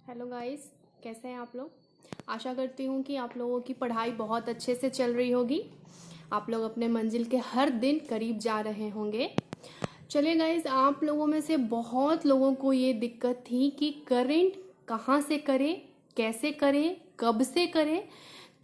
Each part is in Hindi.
हेलो गाइस, कैसे हैं आप लोग। आशा करती हूँ कि आप लोगों की पढ़ाई बहुत अच्छे से चल रही होगी। आप लोग अपने मंजिल के हर दिन करीब जा रहे होंगे। चलिए गाइस, आप लोगों में से बहुत लोगों को ये दिक्कत थी कि करेंट कहाँ से करें, कैसे करें, कब से करें।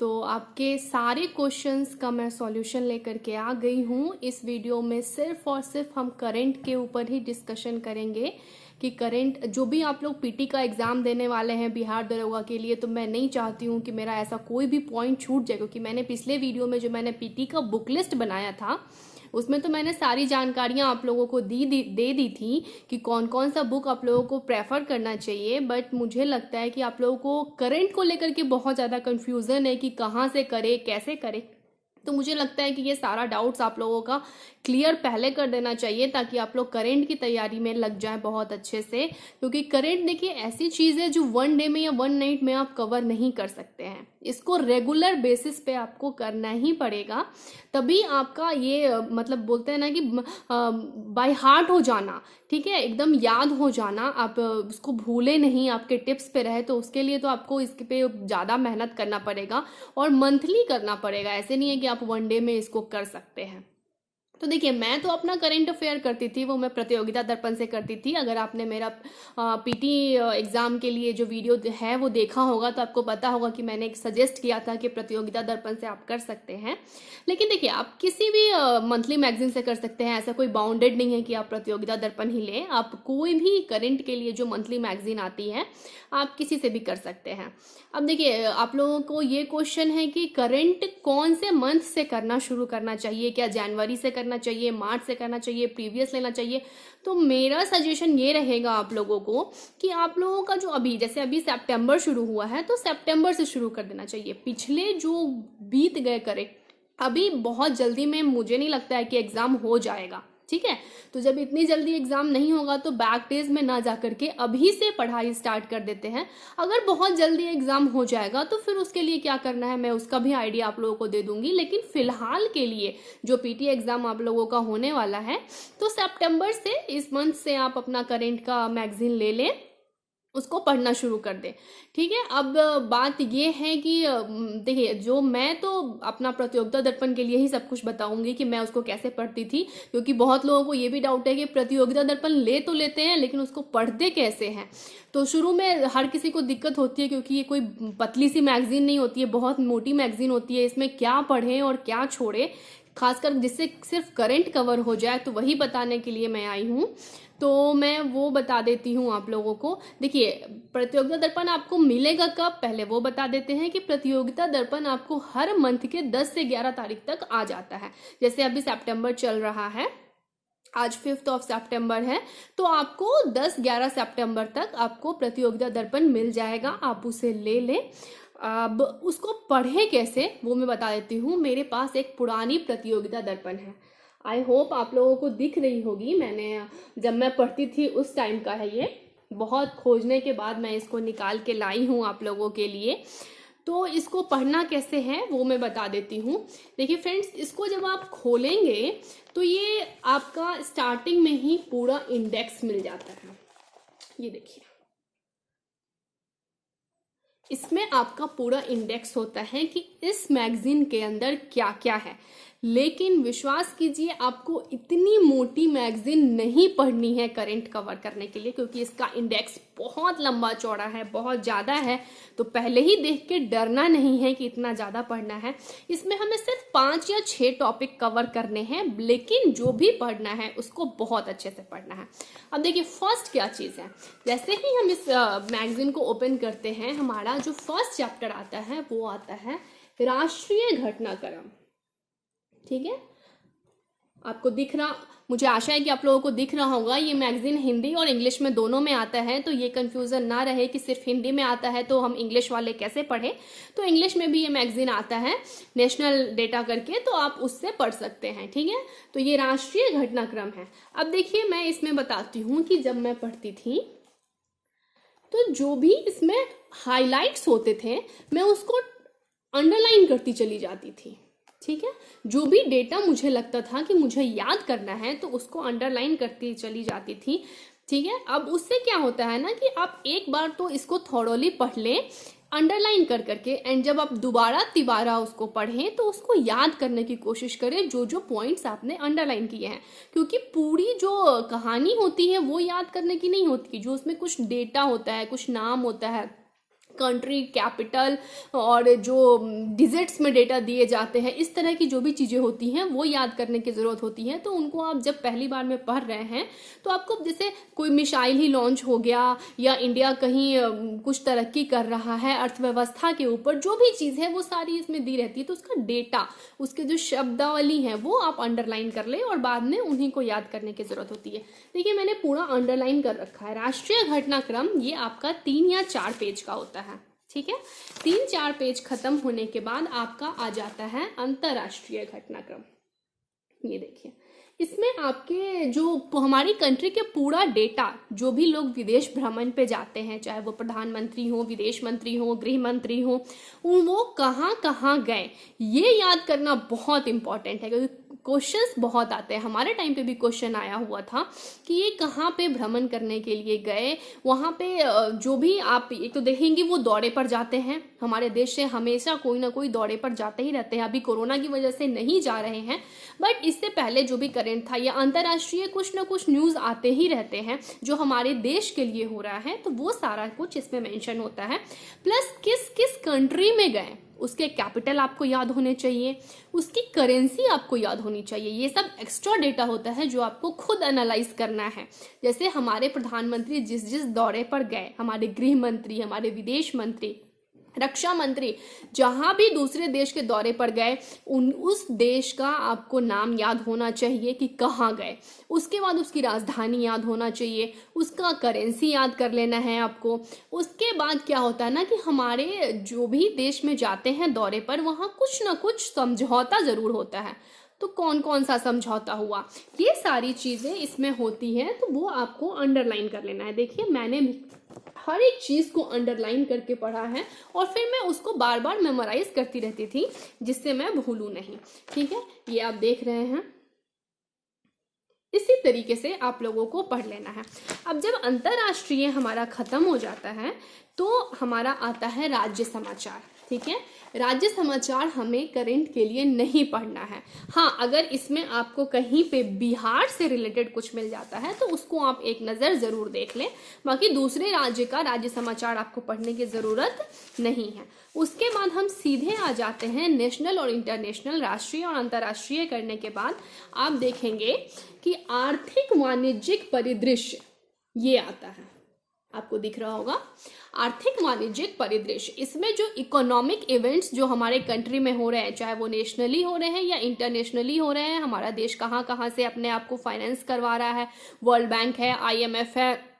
तो आपके सारे क्वेश्चंस का मैं सॉल्यूशन लेकर के आ गई हूँ। इस वीडियो में सिर्फ और सिर्फ हम करंट के ऊपर ही डिस्कशन करेंगे कि करंट जो भी आप लोग पीटी का एग्ज़ाम देने वाले हैं बिहार दरोगा के लिए, तो मैं नहीं चाहती हूँ कि मेरा ऐसा कोई भी पॉइंट छूट जाए, क्योंकि मैंने पिछले वीडियो में जो मैंने पीटी का बुक लिस्ट बनाया था उसमें तो मैंने सारी जानकारियां आप लोगों को दे दी थी कि कौन कौन सा बुक आप लोगों को प्रेफर करना चाहिए। बट मुझे लगता है कि आप लोगों को करंट को लेकर के बहुत ज़्यादा कन्फ्यूज़न है कि कहाँ से करें, कैसे करें। तो मुझे लगता है कि ये सारा डाउट्स आप लोगों का क्लियर पहले कर देना चाहिए, ताकि आप लोग करंट की तैयारी में लग जाएं बहुत अच्छे से। क्योंकि करंट देखिए ऐसी चीज़ है जो वन डे में या वन नाइट में आप कवर नहीं कर सकते हैं। इसको रेगुलर बेसिस पे आपको करना ही पड़ेगा, तभी आपका ये मतलब बोलते हैं ना कि बाय हार्ट हो जाना, ठीक है, एकदम याद हो जाना, आप उसको भूले नहीं, आपके टिप्स पे रहे। तो उसके लिए तो आपको इसके पे ज़्यादा मेहनत करना पड़ेगा और मंथली करना पड़ेगा। ऐसे नहीं है कि आप वन डे में इसको कर सकते हैं। तो देखिए, मैं तो अपना करंट अफेयर करती थी, वो मैं प्रतियोगिता दर्पण से करती थी। अगर आपने मेरा पीटी एग्ज़ाम के लिए जो वीडियो है वो देखा होगा तो आपको पता होगा कि मैंने एक सजेस्ट किया था कि प्रतियोगिता दर्पण से आप कर सकते हैं। लेकिन देखिए, आप किसी भी मंथली मैगजीन से कर सकते हैं, ऐसा कोई बाउंडेड नहीं है कि आप प्रतियोगिता दर्पण ही लें। आप कोई भी करंट के लिए जो मंथली मैगजीन आती है आप किसी से भी कर सकते हैं। अब देखिए, आप लोगों को ये क्वेश्चन है कि करंट कौन से मंथ से करना शुरू करना चाहिए, क्या जनवरी से करना चाहिए, मार्च से करना चाहिए, प्रीवियस लेना चाहिए। तो मेरा सजेशन ये रहेगा आप लोगों को कि आप लोगों का जो अभी जैसे अभी सितंबर शुरू हुआ है तो सितंबर से शुरू कर देना चाहिए। पिछले जो बीत गए करे, अभी बहुत जल्दी में मुझे नहीं लगता है कि एग्ज़ाम हो जाएगा, ठीक है। तो जब इतनी जल्दी एग्जाम नहीं होगा तो बैक डेज में ना जा करके अभी से पढ़ाई स्टार्ट कर देते हैं। अगर बहुत जल्दी एग्जाम हो जाएगा तो फिर उसके लिए क्या करना है मैं उसका भी आइडिया आप लोगों को दे दूंगी। लेकिन फिलहाल के लिए जो पीटी एग्जाम आप लोगों का होने वाला है, तो सितंबर से, इस मंथ से आप अपना करेंट का मैगजीन ले लें, उसको पढ़ना शुरू कर दे, ठीक है। अब बात ये है कि देखिए, जो मैं तो अपना प्रतियोगिता दर्पण के लिए ही सब कुछ बताऊंगी कि मैं उसको कैसे पढ़ती थी, क्योंकि बहुत लोगों को ये भी डाउट है कि प्रतियोगिता दर्पण ले तो लेते हैं लेकिन उसको पढ़ते कैसे हैं। तो शुरू में हर किसी को दिक्कत होती है, क्योंकि ये कोई पतली सी मैगजीन नहीं होती है, बहुत मोटी मैगजीन होती है। इसमें क्या पढ़ें और क्या छोड़ें, खासकर जिससे सिर्फ करंट कवर हो जाए, तो वही बताने के लिए मैं आई हूँ। तो मैं वो बता देती हूँ आप लोगों को। देखिए, प्रतियोगिता दर्पण आपको मिलेगा कब, पहले वो बता देते हैं कि प्रतियोगिता दर्पण आपको हर मंथ के 10 से 11 तारीख तक आ जाता है। जैसे अभी सितंबर चल रहा है, आज 5 सितंबर है, तो आपको 10-11 सितंबर तक आपको प्रतियोगिता दर्पण मिल जाएगा, आप उसे ले लें। अब उसको पढ़े कैसे वो मैं बता देती हूँ। मेरे पास एक पुरानी प्रतियोगिता दर्पण है, आई होप आप लोगों को दिख रही होगी। मैंने जब मैं पढ़ती थी उस टाइम का है ये, बहुत खोजने के बाद मैं इसको निकाल के लाई हूँ आप लोगों के लिए। तो इसको पढ़ना कैसे है वो मैं बता देती हूँ। देखिए फ्रेंड्स, इसको जब आप खोलेंगे तो ये आपका स्टार्टिंग में ही पूरा इंडेक्स मिल जाता है। ये देखिए, इसमें आपका पूरा इंडेक्स होता है कि इस मैगजीन के अंदर क्या क्या है। लेकिन विश्वास कीजिए, आपको इतनी मोटी मैगजीन नहीं पढ़नी है करंट कवर करने के लिए, क्योंकि इसका इंडेक्स बहुत लंबा चौड़ा है, बहुत ज़्यादा है। तो पहले ही देख के डरना नहीं है कि इतना ज़्यादा पढ़ना है। इसमें हमें सिर्फ 5 या 6 टॉपिक कवर करने हैं, लेकिन जो भी पढ़ना है उसको बहुत अच्छे से पढ़ना है। अब देखिए, फर्स्ट क्या चीज़ है। जैसे ही हम इस मैगजीन को ओपन करते हैं, हमारा जो फर्स्ट चैप्टर आता है वो आता है राष्ट्रीय घटनाक्रम, ठीक है। आपको दिख रहा, मुझे आशा है कि आप लोगों को दिख रहा होगा। ये मैगजीन हिंदी और इंग्लिश में दोनों में आता है, तो ये कंफ्यूजन ना रहे कि सिर्फ हिंदी में आता है तो हम इंग्लिश वाले कैसे पढ़े। तो इंग्लिश में भी ये मैगजीन आता है नेशनल डेटा करके, तो आप उससे पढ़ सकते हैं, ठीक है। तो ये राष्ट्रीय घटनाक्रम है। अब देखिए, मैं इसमें बताती हूँ कि जब मैं पढ़ती थी तो जो भी इसमें हाइलाइट्स होते थे मैं उसको अंडरलाइन करती चली जाती थी, ठीक है। जो भी डेटा मुझे लगता था कि मुझे याद करना है तो उसको अंडरलाइन करती चली जाती थी, ठीक है। अब उससे क्या होता है ना कि आप एक बार तो इसको थॉरोली पढ़ लें अंडरलाइन कर करके, एंड जब आप दोबारा तिबारा उसको पढ़ें तो उसको याद करने की कोशिश करें जो जो पॉइंट्स आपने अंडरलाइन किए हैं, क्योंकि पूरी जो कहानी होती है वो याद करने की नहीं होती, जो उसमें कुछ डेटा होता है, कुछ नाम होता है, कंट्री, कैपिटल और जो डिजिट्स में डेटा दिए जाते हैं, इस तरह की जो भी चीज़ें होती हैं वो याद करने की ज़रूरत होती है। तो उनको आप जब पहली बार में पढ़ रहे हैं तो आपको जैसे कोई मिसाइल ही लॉन्च हो गया या इंडिया कहीं कुछ तरक्की कर रहा है अर्थव्यवस्था के ऊपर, जो भी चीज़ है वो सारी इसमें दी रहती है, तो उसका डेटा, उसके जो शब्दावली है वो आप अंडरलाइन कर ले और बाद में उन्हीं को याद करने की ज़रूरत होती है। देखिए मैंने पूरा अंडरलाइन कर रखा है। राष्ट्रीय घटनाक्रम ये आपका 3 या 4 पेज का होता है, ठीक है। 3-4 पेज खत्म होने के बाद आपका आ जाता है अंतर्राष्ट्रीय घटनाक्रम। ये देखिए इसमें आपके जो हमारी कंट्री के पूरा डेटा, जो भी लोग विदेश भ्रमण पे जाते हैं, चाहे वो प्रधानमंत्री हो, विदेश मंत्री हो, गृह मंत्री हो, वो कहाँ कहाँ गए, ये याद करना बहुत इंपॉर्टेंट है, क्योंकि क्वेश्चंस बहुत आते हैं। हमारे टाइम पे भी क्वेश्चन आया हुआ था कि ये कहाँ पे भ्रमण करने के लिए गए, वहाँ पे जो भी आप एक तो देखेंगे वो दौरे पर जाते हैं, हमारे देश से हमेशा कोई ना कोई दौरे पर जाते ही रहते हैं। अभी कोरोना की वजह से नहीं जा रहे हैं, बट इससे पहले जो भी करेंट था या अंतर्राष्ट्रीय कुछ ना कुछ न्यूज़ आते ही रहते हैं जो हमारे देश के लिए हो रहा है, तो वो सारा कुछ इसमें मेंशन होता है। प्लस किस किस कंट्री में गए, उसके कैपिटल आपको याद होने चाहिए, उसकी करेंसी आपको याद होनी चाहिए। ये सब एक्स्ट्रा डेटा होता है जो आपको खुद एनालाइज करना है। जैसे हमारे प्रधानमंत्री जिस जिस दौरे पर गए, हमारे गृह मंत्री, हमारे विदेश मंत्री, रक्षा मंत्री जहां भी दूसरे देश के दौरे पर गए, उस देश का आपको नाम याद होना चाहिए कि कहाँ गए। उसके बाद उसकी राजधानी याद होना चाहिए, उसका करेंसी याद कर लेना है आपको। उसके बाद क्या होता है ना कि हमारे जो भी देश में जाते हैं दौरे पर, वहाँ कुछ ना कुछ समझौता ज़रूर होता है। तो कौन कौन सा समझौता हुआ, ये सारी चीज़ें इसमें होती हैं, तो वो आपको अंडरलाइन कर लेना है। देखिए मैंने हर एक चीज़ को अंडरलाइन करके पढ़ा है और फिर मैं उसको बार बार मेमोराइज करती रहती थी जिससे मैं भूलूं नहीं, ठीक है। ये आप देख रहे हैं, इसी तरीके से आप लोगों को पढ़ लेना है। अब जब अंतर्राष्ट्रीय हमारा खत्म हो जाता है तो हमारा आता है राज्य समाचार, ठीक है। राज्य समाचार हमें करंट के लिए नहीं पढ़ना है। हाँ, अगर इसमें आपको कहीं पे बिहार से रिलेटेड कुछ मिल जाता है तो उसको आप एक नज़र ज़रूर देख लें, बाकी दूसरे राज्य का राज्य समाचार आपको पढ़ने की ज़रूरत नहीं है। उसके बाद हम सीधे आ जाते हैं नेशनल और इंटरनेशनल, राष्ट्रीय और अंतर्राष्ट्रीय करने के बाद आप देखेंगे कि आर्थिक वाणिज्यिक परिदृश्य ये आता है, आपको दिख रहा होगा आर्थिक वाणिज्यिक परिदृश्य। इसमें जो इकोनॉमिक इवेंट्स जो हमारे कंट्री में हो रहे हैं, चाहे वो नेशनली हो रहे हैं या इंटरनेशनली हो रहे हैं, हमारा देश कहाँ कहाँ से अपने आप को फाइनेंस करवा रहा है, वर्ल्ड बैंक है, IMF है,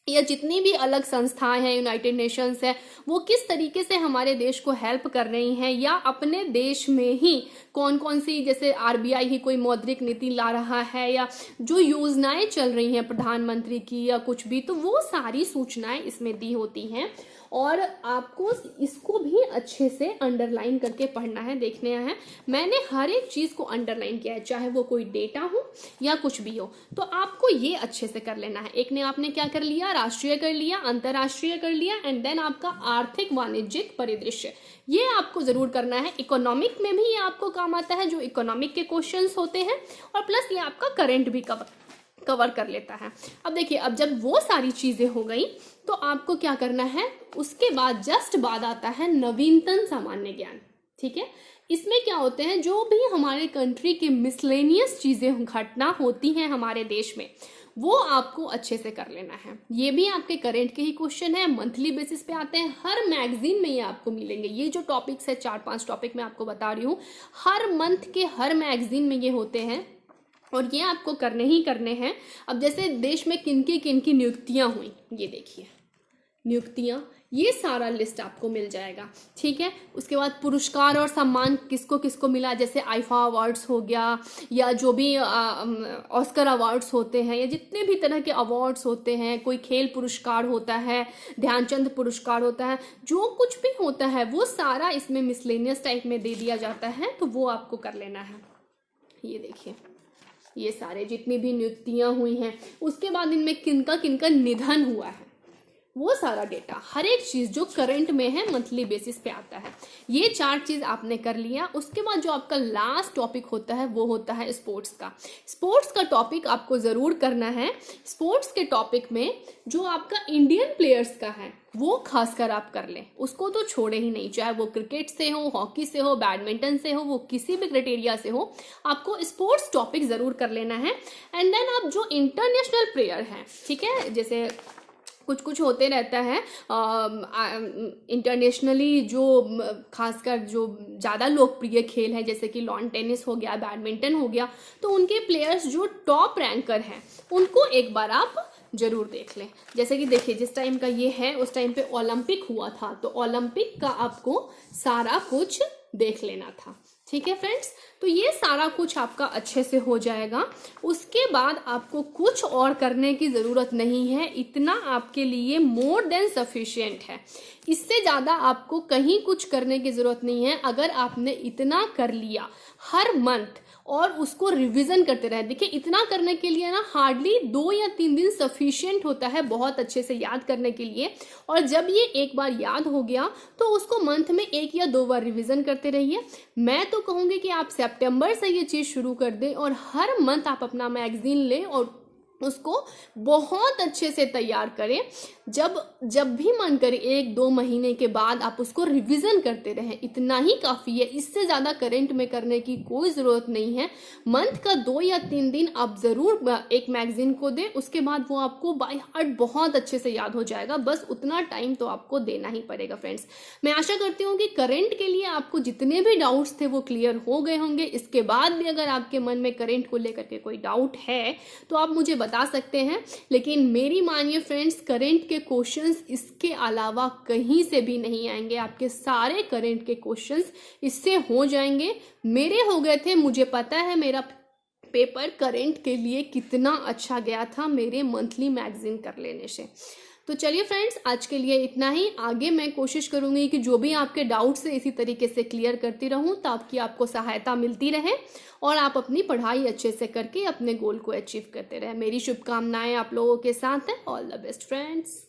या जितनी भी अलग संस्थाएं हैं, यूनाइटेड नेशंस है, वो किस तरीके से हमारे देश को हेल्प कर रही हैं, या अपने देश में ही कौन कौन सी, जैसे RBI ही कोई मौद्रिक नीति ला रहा है, या जो योजनाएं चल रही हैं प्रधानमंत्री की या कुछ भी, तो वो सारी सूचनाएं इसमें दी होती हैं और आपको इसको भी अच्छे से अंडरलाइन करके पढ़ना है, देखने है। मैंने हर एक चीज़ को अंडरलाइन किया है, चाहे वो कोई डेटा हो या कुछ भी हो, तो आपको ये अच्छे से कर लेना है। एक ने आपने क्या कर लिया, राष्ट्रीय कर लिया, अंतर्राष्ट्रीय कर लिया, एंड देन आपका आर्थिक वाणिज्यिक परिदृश्य, ये आपको जरूर करना है। इकोनॉमिक में भी ये आपको काम आता है, जो इकोनॉमिक के क्वेश्चंस होते हैं, और प्लस ये आपका करंट भी कवर कर लेता है। अब देखिए, अब जब वो सारी चीजें हो गई तो आपको क्या करना है, उसके बाद जस्ट बाद आता है नवीनतम सामान्य ज्ञान, ठीक है। इसमें क्या होते हैं, जो भी हमारे कंट्री के मिसलेनियस चीजें घटना होती हैं हमारे देश में, वो आपको अच्छे से कर लेना है। ये भी आपके करंट के ही क्वेश्चन है, मंथली बेसिस पे आते हैं, हर मैगजीन में ये आपको मिलेंगे। ये जो टॉपिक्स है, 4-5 टॉपिक मैं आपको बता रही हूँ, हर मंथ के हर मैगजीन में ये होते हैं और ये आपको करने ही करने हैं। अब जैसे देश में किन की नियुक्तियां हुई, ये देखिए नियुक्तियां, ये सारा लिस्ट आपको मिल जाएगा, ठीक है। उसके बाद पुरस्कार और सम्मान किसको किसको मिला, जैसे आईफा अवार्ड्स हो गया, या जो भी ऑस्कर अवार्ड्स होते हैं, या जितने भी तरह के अवार्ड्स होते हैं, कोई खेल पुरस्कार होता है, ध्यानचंद पुरस्कार होता है, जो कुछ भी होता है वो सारा इसमें मिसलेनियस टाइप में दे दिया जाता है, तो वो आपको कर लेना है। ये देखिए, ये सारे जितनी भी नियुक्तियां हुई हैं, उसके बाद इनमें किनका किनका निधन हुआ है, वो सारा डेटा, हर एक चीज जो करंट में है मंथली बेसिस पे आता है। ये 4 चीज आपने कर लिया। उसके बाद जो आपका लास्ट टॉपिक होता है वो होता है स्पोर्ट्स का। स्पोर्ट्स का टॉपिक आपको जरूर करना है। स्पोर्ट्स के टॉपिक में जो आपका इंडियन प्लेयर्स का है वो खासकर आप कर लें, उसको तो छोड़े ही नहीं, चाहे वो क्रिकेट से हो, हॉकी से हो, बैडमिंटन से हो, वो किसी भी क्राइटेरिया से हो, आपको स्पोर्ट्स टॉपिक जरूर कर लेना है। एंड देन आप जो इंटरनेशनल प्लेयर हैं, ठीक है, जैसे कुछ कुछ होते रहता है इंटरनेशनली, जो खासकर जो ज़्यादा लोकप्रिय खेल है जैसे कि लॉन टेनिस हो गया, बैडमिंटन हो गया, तो उनके प्लेयर्स जो टॉप रैंकर हैं उनको एक बार आप जरूर देख लें। जैसे कि देखिए जिस टाइम का ये है उस टाइम पे ओलंपिक हुआ था, तो ओलंपिक का आपको सारा कुछ देख लेना था। ठीक है फ्रेंड्स, तो ये सारा कुछ आपका अच्छे से हो जाएगा। उसके बाद आपको कुछ और करने की ज़रूरत नहीं है, इतना आपके लिए मोर देन सफिशिएंट है। इससे ज़्यादा आपको कहीं कुछ करने की ज़रूरत नहीं है। अगर आपने इतना कर लिया हर मंथ और उसको रिवीजन करते रहे, देखिए इतना करने के लिए ना हार्डली 2 या 3 दिन सफिशिएंट होता है बहुत अच्छे से याद करने के लिए। और जब ये एक बार याद हो गया तो उसको मंथ में 1 या 2 बार रिवीजन करते रहिए। मैं तो कहूँगी कि आप सितंबर से ये चीज़ शुरू कर दें और हर मंथ आप अपना मैगजीन लें और उसको बहुत अच्छे से तैयार करें। जब भी मन करे 1-2 महीने के बाद आप उसको रिवीजन करते रहें, इतना ही काफ़ी है। इससे ज़्यादा करंट में करने की कोई ज़रूरत नहीं है। मंथ का 2 या 3 दिन आप ज़रूर एक मैगजीन को दें, उसके बाद वो आपको बाय हार्ट बहुत अच्छे से याद हो जाएगा। बस उतना टाइम तो आपको देना ही पड़ेगा फ्रेंड्स। मैं आशा करती हूँ कि करंट के लिए आपको जितने भी डाउट्स थे वो क्लियर हो गए होंगे। इसके बाद भी अगर आपके मन में करंट को लेकर के कोई डाउट है तो आप मुझे बता सकते हैं। लेकिन मेरी मानिए फ्रेंड्स, करंट के क्वेश्चंस इसके अलावा कहीं से भी नहीं आएंगे। आपके सारे करंट के क्वेश्चंस इससे हो जाएंगे। मेरे हो गए थे, मुझे पता है मेरा पेपर करंट के लिए कितना अच्छा गया था मेरे मंथली मैगजीन कर लेने से। तो चलिए फ्रेंड्स, आज के लिए इतना ही। आगे मैं कोशिश करूंगी कि जो भी आपके डाउट्स है इसी तरीके से क्लियर करती रहूं ताकि आपको सहायता मिलती रहे और आप अपनी पढ़ाई अच्छे से करके अपने गोल को अचीव करते रहे। मेरी शुभकामनाएं आप लोगों के साथ हैं। All the best friends.